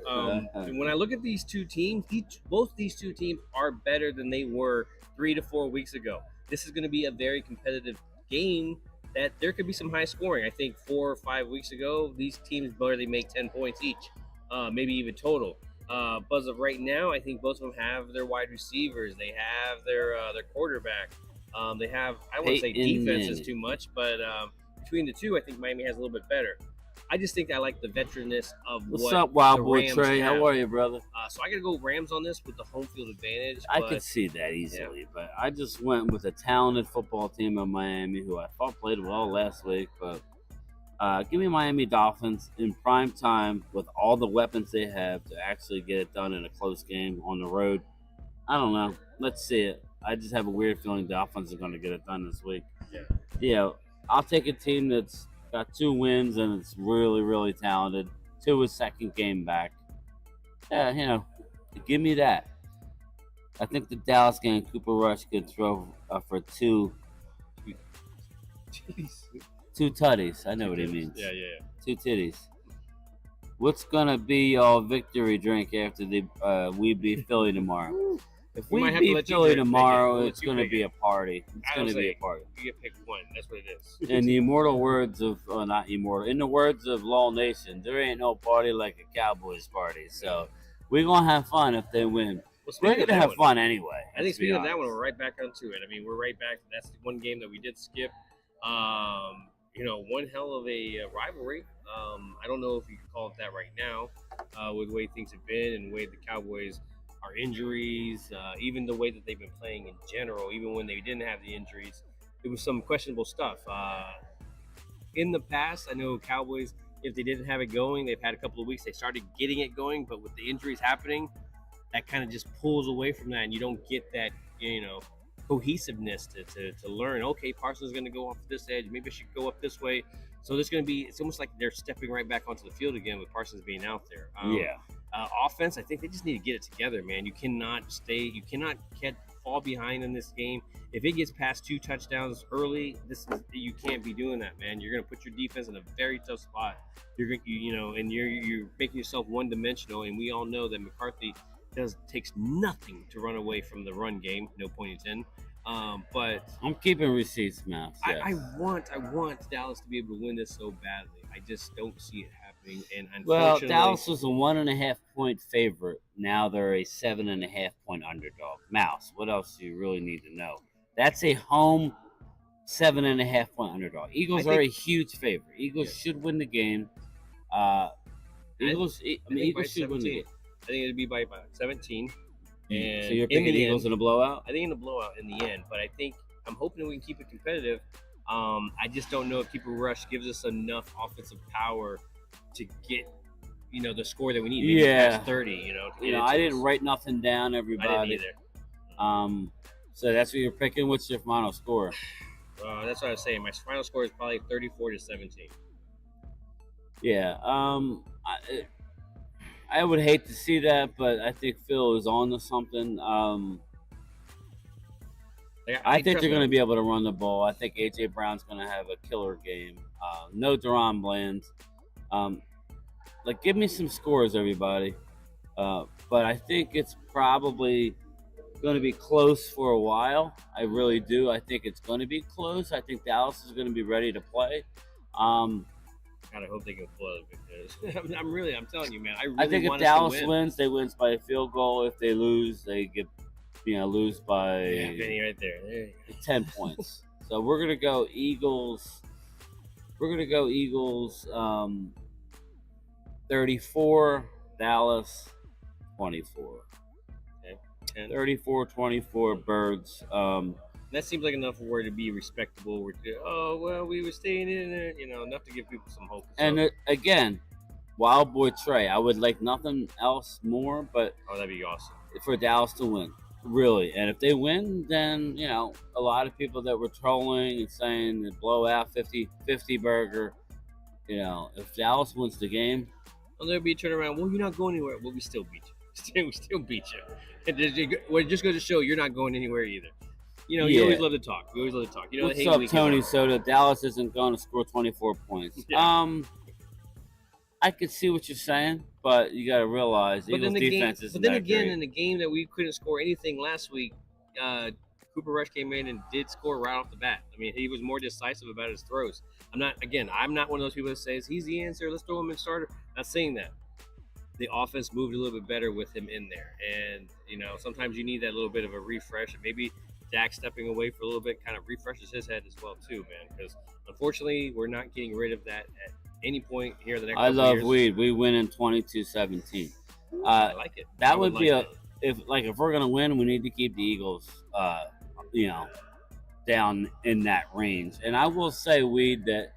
When I look at these two teams, both these two teams are better than they were 3 to 4 weeks ago. This is going to be a very competitive game that there could be some high scoring. I think 4 or 5 weeks ago, these teams barely make 10 points each, maybe even total. But as of right now, I think both of them have their wide receivers. They have their quarterback. They have, I wouldn't say defense is too much, but between the two, I think Miami has a little bit better. I just think I like the veteranness of What's up, Wild Boy Trey? How are you, brother? So I got to go Rams on this with the home field advantage. I could see that easily, but I just went with a talented football team in Miami who I thought played well last week. But give me Miami Dolphins in prime time with all the weapons they have to actually get it done in a close game on the road. I don't know. Let's see it. I just have a weird feeling the Dolphins are going to get it done this week. Yeah, I'll take a team that's got 2 wins and it's really, really talented. 2 is second game back. Yeah, give me that. I think the Dallas game, Cooper Rush could throw for two tutties. I know what he means. Yeah. Two titties. What's gonna be y'all victory drink after we beat Philly tomorrow? If we might have to beat let you Philly pick it. tomorrow, We'll it's let you gonna pick be it. a party. It's I gonna would be say a party. You get picked one. That's what it is. In the immortal words of, not immortal, in the words of Law Nation, there ain't no party like a Cowboys party. So we're gonna have fun if they win. Well, We're speaking of gonna that have one, fun anyway. I think let's be speaking of that one, honest. we're right back onto it. I mean, we're right back. That's the one game that we did skip. One hell of a rivalry. I don't know if you can call it that right now, with the way things have been and the way the Cowboys are injuries, even the way that they've been playing in general, even when they didn't have the injuries. It was some questionable stuff. In the past, I know Cowboys, if they didn't have it going, they've had a couple of weeks, they started getting it going, but with the injuries happening, that kind of just pulls away from that, and you don't get that, cohesiveness to learn. Okay, Parsons is going to go off this edge. Maybe I should go up this way. So there's going to be. It's almost like they're stepping right back onto the field again with Parsons being out there. Offense, I think they just need to get it together, man. You cannot fall behind in this game. If it gets past 2 touchdowns early, you can't be doing that, man. You're going to put your defense in a very tough spot. You're making yourself one dimensional, and we all know that McCarthy takes nothing to run away from the run game. No point intended. But I'm keeping receipts, Mouse. Yes. I want Dallas to be able to win this so badly. I just don't see it happening. And Well, unfortunately, Dallas was a 1.5 point favorite. Now they're a 7.5 point underdog. Mouse, what else do you really need to know? That's a home 7.5 point underdog. Eagles are a huge favorite. Eagles should win the game. Eagles should win the game. I think it'd be by 17. And so you're picking Eagles in a blowout? I think in a blowout in the end, but I'm hoping we can keep it competitive. I just don't know if Cooper Rush gives us enough offensive power to get, the score that we need. Maybe past 30. I didn't write nothing down, everybody. I didn't either. So that's what you're picking. What's your final score? That's what I was saying. My final score is probably 34-17. Yeah. I would hate to see that, but I think Phil is on to something. I think they're going to be able to run the ball. I think A.J. Brown's going to have a killer game. No Deron Bland. Give me some scores, everybody. But I think it's probably going to be close for a while. I really do. I think it's going to be close. I think Dallas is going to be ready to play. God, I hope they can flood because I'm telling you, man. I think if Dallas wins, they win by a field goal. If they lose, they get, lose by Benny right there. 10 points. So we're gonna go Eagles. We're gonna go Eagles. 34, Dallas 24. Okay. 34-24 Birds. That seems like enough for to be respectable. We were staying in there, enough to give people some hope. And again, Wild Boy Trey. I would like nothing else more, but that'd be awesome for Dallas to win, really. And if they win, then a lot of people that were trolling and saying the blowout 50-50 burger. If Dallas wins the game, there'll be a turnaround. Well, you're not going anywhere. Well, we still beat you. We still beat you. We're just going to show you're not going anywhere either. You always love to talk. What's up, Tony Soda? Dallas isn't going to score 24 points. Yeah. I could see what you're saying, but you got to realize Eagles defense isn't that great. In the game that we couldn't score anything last week, Cooper Rush came in and did score right off the bat. I mean, he was more decisive about his throws. I'm not one of those people that says he's the answer. Let's throw him in starter. Not saying that. The offense moved a little bit better with him in there, and sometimes you need that little bit of a refresh. And maybe Dak stepping away for a little bit kind of refreshes his head as well too, man. Because unfortunately, we're not getting rid of that at any point here in the next. I love Weed. We win in 22-17. I like it. That would be if we're gonna win, we need to keep the Eagles, down in that range. And I will say, Weed, that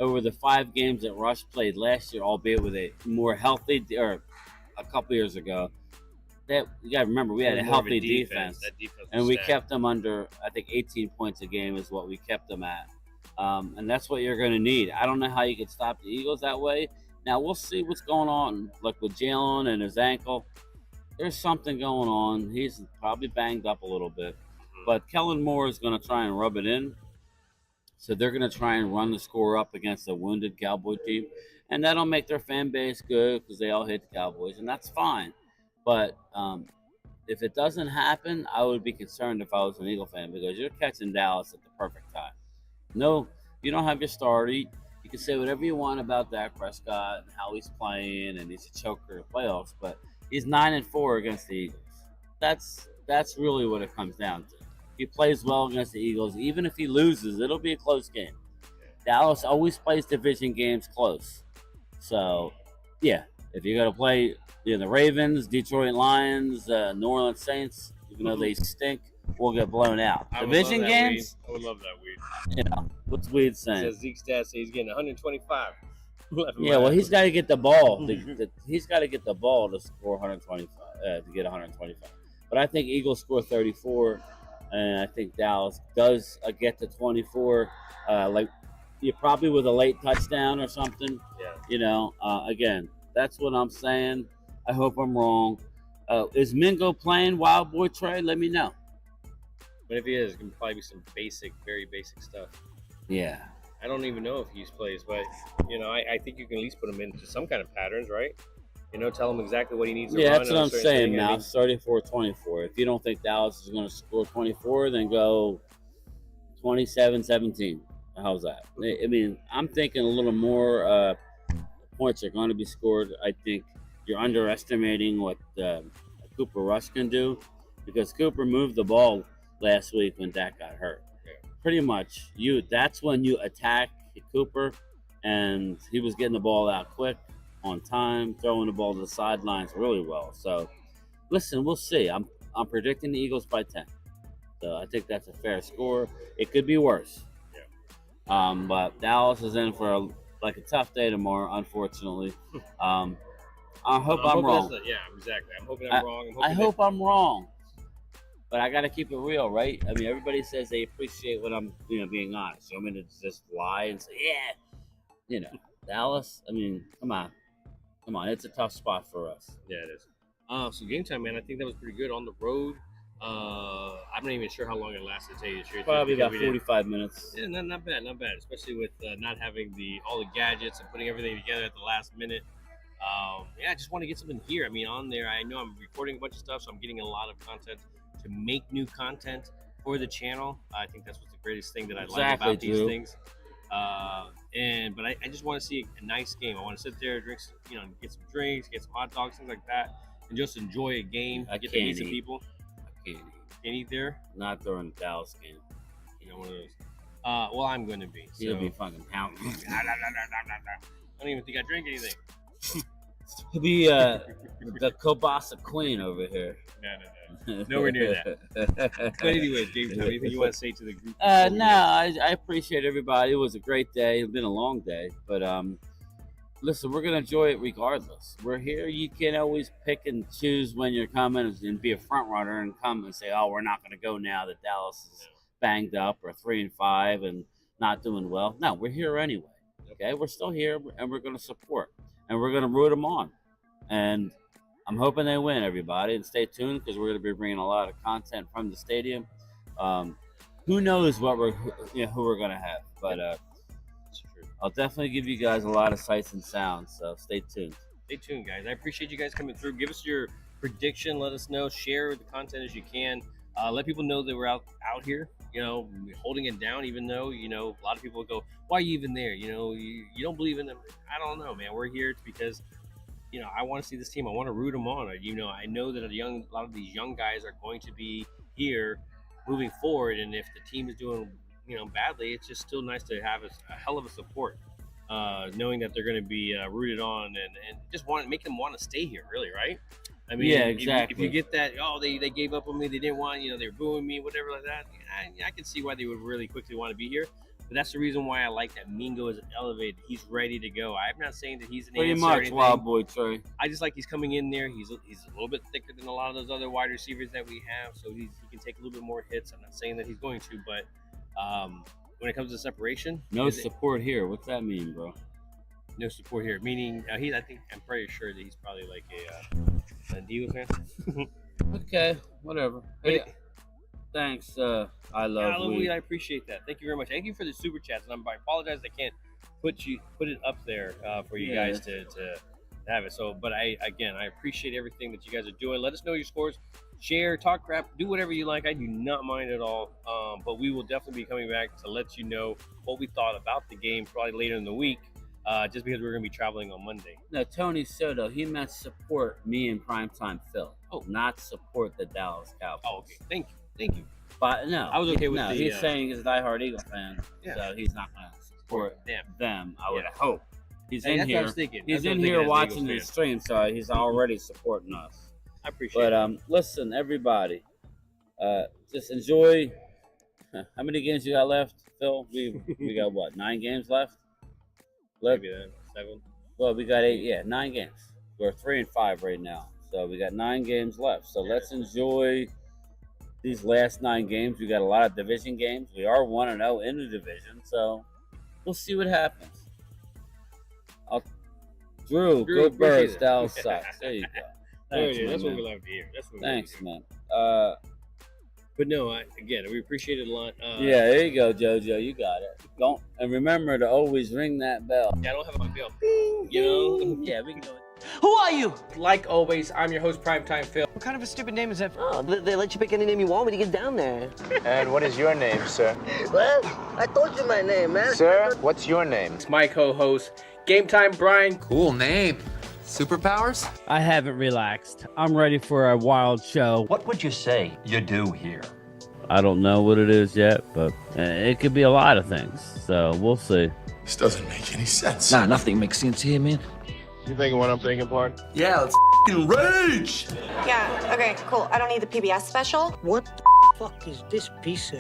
over the 5 games that Rush played last year, albeit with a more healthy, or a couple years ago. That you got to remember, we had a healthy defense, and we kept them under, I think, 18 points a game is what we kept them at, and that's what you're going to need. I don't know how you can stop the Eagles that way. Now we'll see what's going on, like with Jalen and his ankle. there's something going on. He's probably banged up a little bit, but Kellen Moore is going to try and rub it in. So they're going to try and run the score up against a wounded Cowboy team, and that'll make their fan base good because they all hate the Cowboys, and that's fine. But if it doesn't happen, I would be concerned if I was an Eagle fan because you're catching Dallas at the perfect time. No, you don't have your starter. You can say whatever you want about Dak Prescott and how he's playing and he's a choker in playoffs, but he's 9-4 against the Eagles. That's really what it comes down to. He plays well against the Eagles. Even if he loses, it'll be a close game. Dallas always plays division games close. So, yeah, if you're going to play the Ravens, Detroit Lions, New Orleans Saints, even though they stink, we'll get blown out. Division games? I would love that, Weed. You know, what's Weed saying? Says Zeke Stats say he's getting 125. Yeah, well, he's got to get the ball. He's got to get the ball to score 125, to get 125. But I think Eagles score 34. And I think Dallas does get to 24, like you probably with a late touchdown or something. Yeah. Again, that's what I'm saying. I hope I'm wrong. Is Mingo playing Wild Boy Trey? Let me know. But if he is, it can probably be some basic, very basic stuff. Yeah. I don't even know if he plays, but I think you can at least put him into some kind of patterns, right? Tell him exactly what he needs to run. Yeah, that's what I'm saying now. 34-24. If you don't think Dallas is going to score 24, then go 27-17. How's that? I mean, I'm thinking a little more points are going to be scored. I think you're underestimating what Cooper Rush can do because Cooper moved the ball last week when Dak got hurt. Yeah. Pretty much, that's when you attack Cooper, and he was getting the ball out quick. On time, throwing the ball to the sidelines really well. So, listen, we'll see. I'm predicting the Eagles by 10. So I think that's a fair score. It could be worse. Yeah. But Dallas is in for a tough day tomorrow, unfortunately. I hope I'm wrong. Yeah, exactly. I'm hoping I'm wrong. I hope I'm wrong. But I got to keep it real, right? I mean, everybody says they appreciate when I'm, being honest. So I'm going to just lie and say, yeah, Dallas. I mean, come on. It's a tough spot for us. Yeah, it is. So Gametime, man, I think that was pretty good on the road. I'm not even sure how long it lasted. To tell you the truth, probably about 45 minutes. Yeah, not bad, especially with not having all the gadgets and putting everything together at the last minute. I just want to get something here. I mean, on there, I know I'm recording a bunch of stuff, so I'm getting a lot of content to make new content for the channel. I think that's what's the greatest thing that I like about these things. But I just want to see a nice game. I want to sit there, drink, get some drinks, get some hot dogs, things like that, and just enjoy a game. Get to meet some people. I can't eat. Can't eat there? Not during the Dallas game. One of those. Well, I'm going to be. You'll be fucking pounding. I don't even think I drank anything. He'll be the Kobasa Queen over here. No. Nowhere near that. But anyways, James, anything you want to say to the group? I appreciate everybody. It was a great day. It's been a long day. But listen, we're going to enjoy it regardless. We're here. You can't always pick and choose when you're coming and be a front runner and come and say, oh, we're not going to go now that Dallas is banged up or 3-5 and not doing well. No, we're here anyway. Okay, we're still here and we're going to support and we're going to root them on. And I'm hoping they win, everybody, and stay tuned because we're going to be bringing a lot of content from the stadium. Who knows what who we're going to have, but I'll definitely give you guys a lot of sights and sounds. So stay tuned. Stay tuned, guys. I appreciate you guys coming through. Give us your prediction. Let us know. Share the content as you can. Let people know that we're out here. Holding it down. Even though a lot of people go, "Why are you even there?" You don't believe in them. I don't know, man. We're here because. I want to see this team. I want to root them on. I know that a lot of these young guys are going to be here moving forward. And if the team is doing, badly, it's just still nice to have a hell of a support, knowing that they're going to be rooted on and just make them want to stay here, really, right? I mean, yeah, exactly. If you get that, they gave up on me, they didn't want, they were booing me, whatever like that, I can see why they would really quickly want to be here. But that's the reason why I like that Mingo is elevated. He's ready to go. I'm not saying that he's an pretty much Wild Boy Trey. I just like he's coming in there. He's a little bit thicker than a lot of those other wide receivers that we have, so he can take a little bit more hits. I'm not saying that he's going to, but when it comes to separation, no support here. What's that mean, bro? No support here, meaning I'm pretty sure that he's probably like Eagles fan. Okay, whatever. Hey, thanks. I love weed. I appreciate that. Thank you very much. Thank you for the super chats. And I apologize I can't put it up there for you guys to have it. So, but I appreciate everything that you guys are doing. Let us know your scores. Share, talk crap, do whatever you like. I do not mind at all. But we will definitely be coming back to let you know what we thought about the game probably later in the week. Just because we're going to be traveling on Monday. No, Tony Soto, he meant support me and Primetime Phil. Oh, not support the Dallas Cowboys. Oh, okay. Thank you. But no, I was okay with the. He's saying he's a diehard Eagle fan, so he's not going to support them. I would hope. He's in here. He's in here watching the stream, so he's already supporting us. I appreciate it. But listen, everybody, just enjoy. How many games you got left, Phil? We got what? 9 games left. Maybe that 7. Well, we got 8. Yeah, 9 games. We're 3-5 right now, so we got 9 games left. So let's enjoy these last 9 games. We got a lot of division games. We are 1-0 in the division, so we'll see what happens. Drew, go Birds, Dallas sucks. There you go. Thanks, that's what we love to hear. Thanks, man. But no, we appreciate it a lot. Yeah, there you go, JoJo. You got it. And remember to always ring that bell. Yeah, I don't have my bell. You know? Yeah, we can do it. Who are you? Like always, I'm your host, Primetime Phil. What kind of a stupid name is that? Oh, they let you pick any name you want when you get down there. And what is your name, sir? Well, I told you my name, man. Sir, what's your name? It's my co-host, Gametime Bryan. Cool name. Superpowers? I haven't relaxed. I'm ready for a wild show. What would you say you do here? I don't know what it is yet, but it could be a lot of things. So we'll see. This doesn't make any sense. Nah, nothing makes sense here, man. You thinking what I'm thinking, Bart? Yeah, let's f***ing rage! Yeah, okay, cool. I don't need the PBS special. What the fuck is this piece of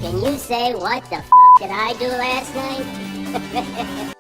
Can you say what the f*** did I do last night?